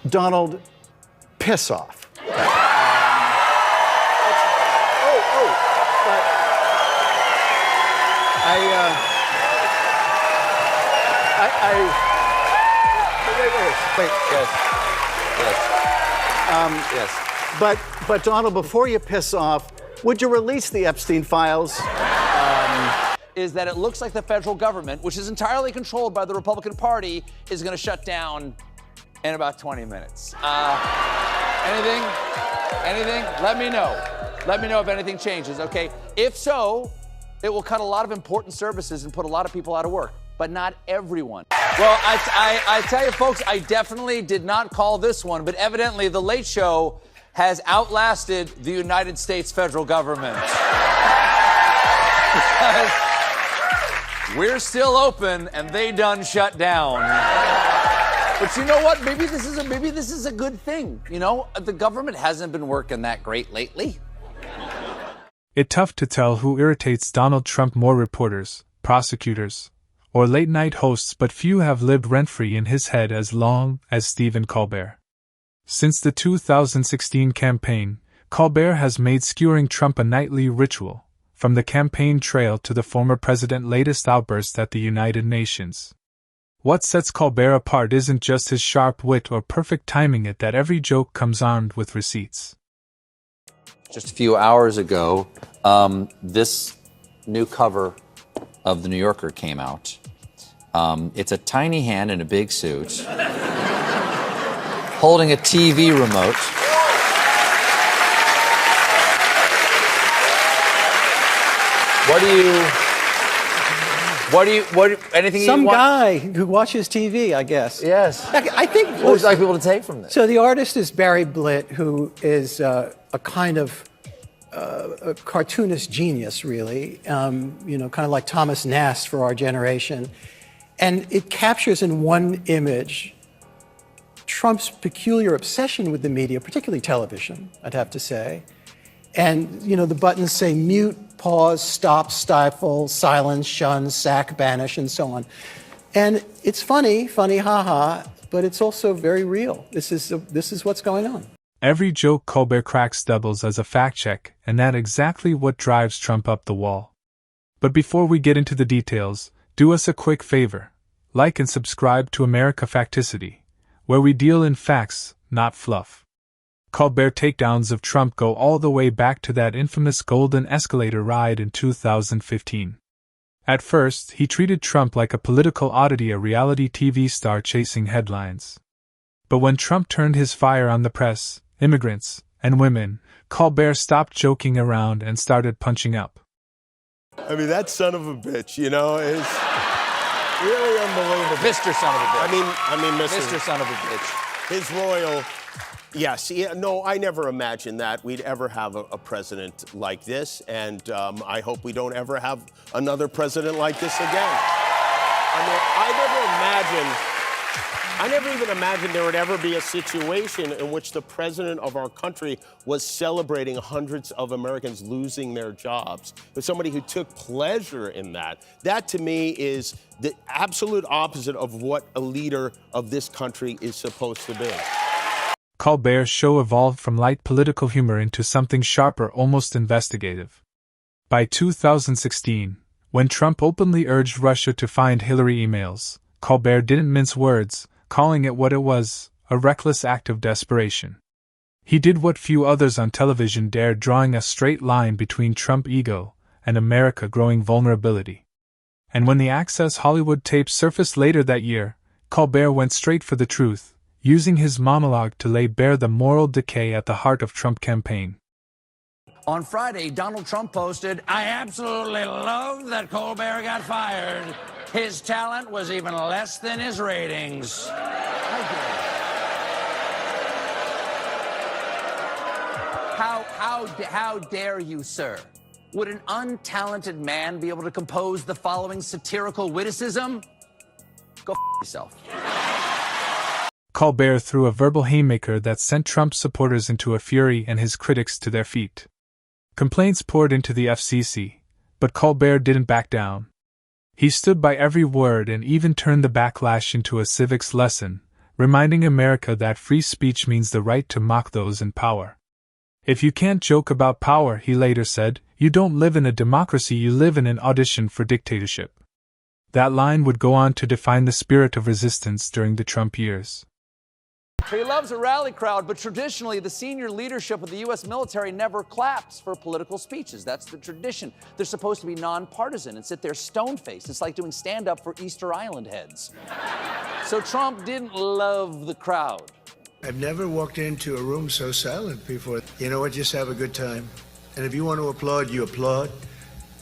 Donald, piss off. But wait. Yes. But Donald, before you piss off, would you release the Epstein files? Is that it looks like the federal government, which is entirely controlled by the Republican Party, is going to shut down in about 20 minutes. Anything? Let me know. Let me know if anything changes, okay? If so, it will cut a lot of important services and put a lot of people out of work, but not everyone. Well, I tell you, folks, I definitely did not call this one, but evidently The Late Show has outlasted the United States federal government. We're still open, and they done shut down. But you know what? Maybe this is a good thing. You know, the government hasn't been working that great lately. It's tough to tell who irritates Donald Trump more: reporters, prosecutors, or late-night hosts, but few have lived rent-free in his head as long as Stephen Colbert. Since the 2016 campaign, Colbert has made skewering Trump a nightly ritual, from the campaign trail to the former president's latest outburst at the United Nations. What sets Colbert apart isn't just his sharp wit or perfect timing, it that every joke comes armed with receipts. Just a few hours ago, this new cover of The New Yorker came out. It's a tiny hand in a big suit, holding a TV remote. Anything Some you want? guy who watches TV, I guess. Yes. I think. What would you like people to take from this? So the artist is Barry Blitt, who is a kind of a cartoonist genius, really. Kind of like Thomas Nast for our generation. And it captures in one image Trump's peculiar obsession with the media, particularly television, I'd have to say. And, the buttons say mute, pause, stop, stifle, silence, shun, sack, banish, and so on. And it's funny, haha, but it's also very real. This is what's going on. Every joke Colbert cracks doubles as a fact check, and that's exactly what drives Trump up the wall. But before we get into the details, do us a quick favor. Like and subscribe to America Facticity, where we deal in facts, not fluff. Colbert takedowns of Trump go all the way back to that infamous golden escalator ride in 2015. At first, he treated Trump like a political oddity, a reality TV star chasing headlines. But when Trump turned his fire on the press, immigrants, and women, Colbert stopped joking around and started punching up. I mean, that son of a bitch, is really unbelievable. Mr. Son of a Bitch. I mean, Mr. Son of a Bitch. His royal... Yes, no, I never imagined that we'd ever have a president like this, and I hope we don't ever have another president like this again. I never even imagined there would ever be a situation in which the president of our country was celebrating hundreds of Americans losing their jobs. There's somebody who took pleasure in that. That, to me, is the absolute opposite of what a leader of this country is supposed to be. Colbert's show evolved from light political humor into something sharper, almost investigative. By 2016, when Trump openly urged Russia to find Hillary emails, Colbert didn't mince words, calling it what it was, a reckless act of desperation. He did what few others on television dared, drawing a straight line between Trump ego and America growing vulnerability. And when the Access Hollywood tape surfaced later that year, Colbert went straight for the truth, using his monologue to lay bare the moral decay at the heart of Trump campaign. On Friday, Donald Trump posted, "I absolutely love that Colbert got fired. His talent was even less than his ratings." How dare you, sir? Would an untalented man be able to compose the following satirical witticism? Go yourself. Colbert threw a verbal haymaker that sent Trump's supporters into a fury and his critics to their feet. Complaints poured into the FCC, but Colbert didn't back down. He stood by every word and even turned the backlash into a civics lesson, reminding America that free speech means the right to mock those in power. If you can't joke about power, he later said, you don't live in a democracy, you live in an audition for dictatorship. That line would go on to define the spirit of resistance during the Trump years. He loves a rally crowd, but traditionally, the senior leadership of the U.S. military never claps for political speeches. That's the tradition. They're supposed to be nonpartisan and sit there stone-faced. It's like doing stand-up for Easter Island heads. So Trump didn't love the crowd. I've never walked into a room so silent before. You know what? Just have a good time. And if you want to applaud, you applaud.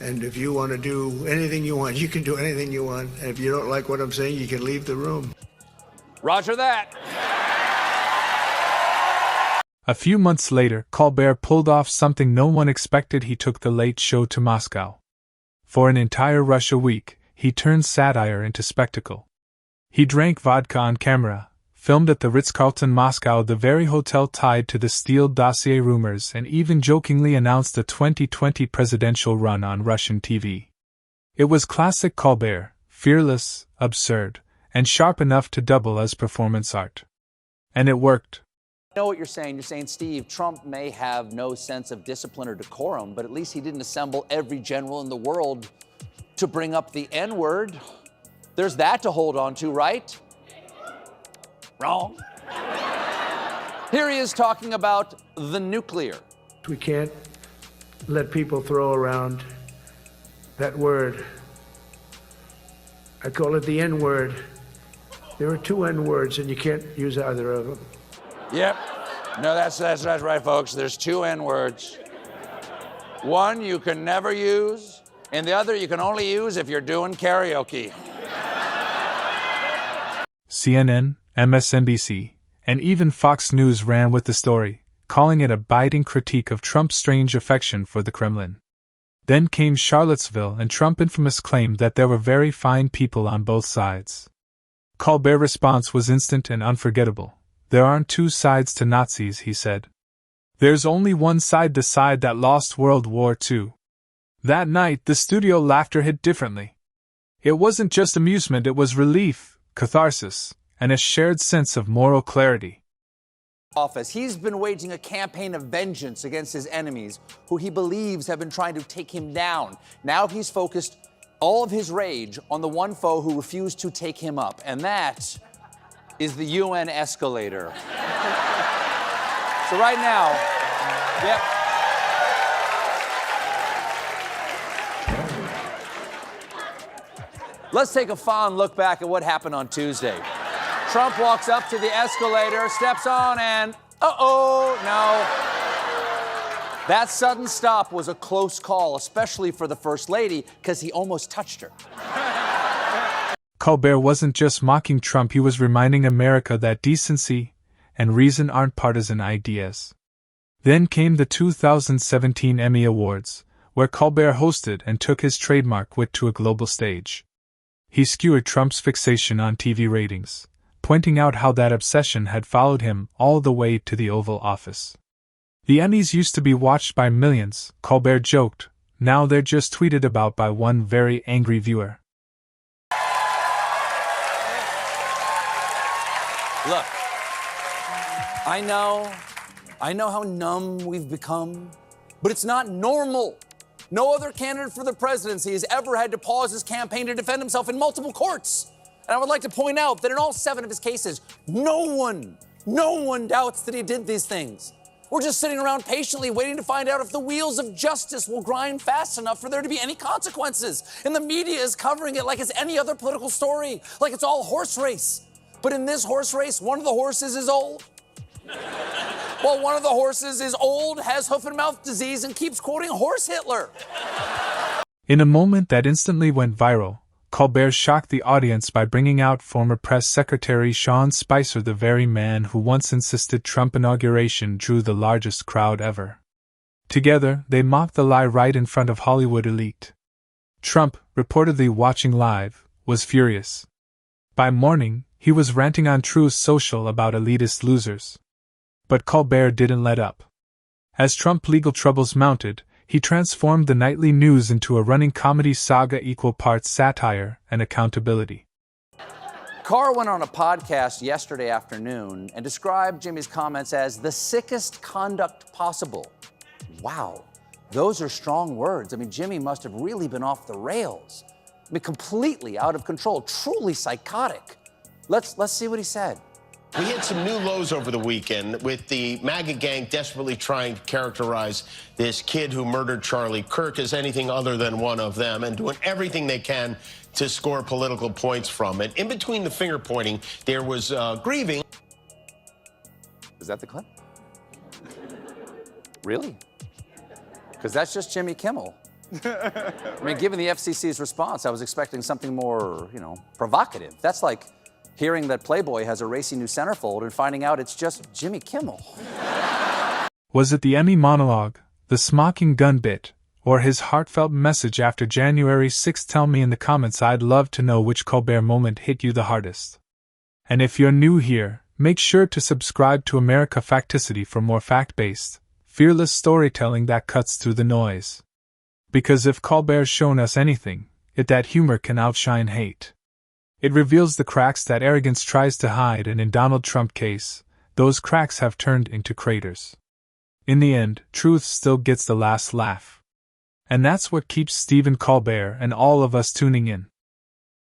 And if you want to do anything you want, you can do anything you want. And if you don't like what I'm saying, you can leave the room. Roger that. A few months later, Colbert pulled off something no one expected. He took the Late Show to Moscow. For an entire Russia week, he turned satire into spectacle. He drank vodka on camera, filmed at the Ritz-Carlton Moscow, the very hotel tied to the Steele dossier rumors, and even jokingly announced the 2020 presidential run on Russian TV. It was classic Colbert, fearless, absurd, and sharp enough to double as performance art. And it worked. I know what you're saying. You're saying, Steve, Trump may have no sense of discipline or decorum, but at least he didn't assemble every general in the world to bring up the N-word. There's that to hold on to, right? Wrong. Here he is talking about the nuclear. We can't let people throw around that word. I call it the N-word. There are two N-words, and you can't use either of them. Yep. No, that's right, folks. There's two N-words. One you can never use, and the other you can only use if you're doing karaoke. CNN, MSNBC, and even Fox News ran with the story, calling it a biting critique of Trump's strange affection for the Kremlin. Then came Charlottesville, and Trump infamous claimed that there were very fine people on both sides. Colbert's response was instant and unforgettable. There aren't two sides to Nazis, he said. There's only one side, the side that lost World War II. That night, the studio laughter hit differently. It wasn't just amusement, it was relief, catharsis, and a shared sense of moral clarity. Office. He's been waging a campaign of vengeance against his enemies, who he believes have been trying to take him down. Now he's focused all of his rage on the one foe who refused to take him up, and that is the UN escalator. So right now, yep. Let's take a fond look back at what happened on Tuesday. Trump walks up to the escalator, steps on, and uh-oh, no. That sudden stop was a close call, especially for the First Lady, because he almost touched her. Colbert wasn't just mocking Trump, he was reminding America that decency and reason aren't partisan ideas. Then came the 2017 Emmy Awards, where Colbert hosted and took his trademark wit to a global stage. He skewered Trump's fixation on TV ratings, pointing out how that obsession had followed him all the way to the Oval Office. The Emmys used to be watched by millions, Colbert joked. Now they're just tweeted about by one very angry viewer. Look, I know how numb we've become, but it's not normal. No other candidate for the presidency has ever had to pause his campaign to defend himself in multiple courts. And I would like to point out that in all 7 of his cases, no one doubts that he did these things. We're just sitting around patiently waiting to find out if the wheels of justice will grind fast enough for there to be any consequences. And the media is covering it like it's any other political story, like it's all horse race. But in this horse race, one of the horses is old. Well, one of the horses is old, has hoof and mouth disease, and keeps quoting Horse Hitler. In a moment that instantly went viral, Colbert shocked the audience by bringing out former press secretary Sean Spicer, the very man who once insisted Trump inauguration drew the largest crowd ever. Together, they mocked the lie right in front of Hollywood elite. Trump, reportedly watching live, was furious. By morning, he was ranting on Truth Social about elitist losers. But Colbert didn't let up. As Trump legal troubles mounted, he transformed the nightly news into a running comedy saga, equal parts satire and accountability. Carr went on a podcast yesterday afternoon and described Jimmy's comments as the sickest conduct possible. Wow, those are strong words. I mean, Jimmy must have really been off the rails. I mean, completely out of control, truly psychotic. Let's see what he said. We hit some new lows over the weekend with the MAGA gang desperately trying to characterize this kid who murdered Charlie Kirk as anything other than one of them and doing everything they can to score political points from it. In between the finger pointing, there was grieving. Is that the clip? Really? Because that's just Jimmy Kimmel. I mean, given the FCC's response, I was expecting something more, provocative. That's like hearing that Playboy has a racy new centerfold and finding out it's just Jimmy Kimmel. Was it the Emmy monologue, the smoking gun bit, or his heartfelt message after January 6th? Tell me in the comments. I'd love to know which Colbert moment hit you the hardest. And if you're new here, make sure to subscribe to America Facticity for more fact-based, fearless storytelling that cuts through the noise. Because if Colbert's shown us anything, it's that humor can outshine hate. It reveals the cracks that arrogance tries to hide, and in Donald Trump's case, those cracks have turned into craters. In the end, truth still gets the last laugh. And that's what keeps Stephen Colbert and all of us tuning in.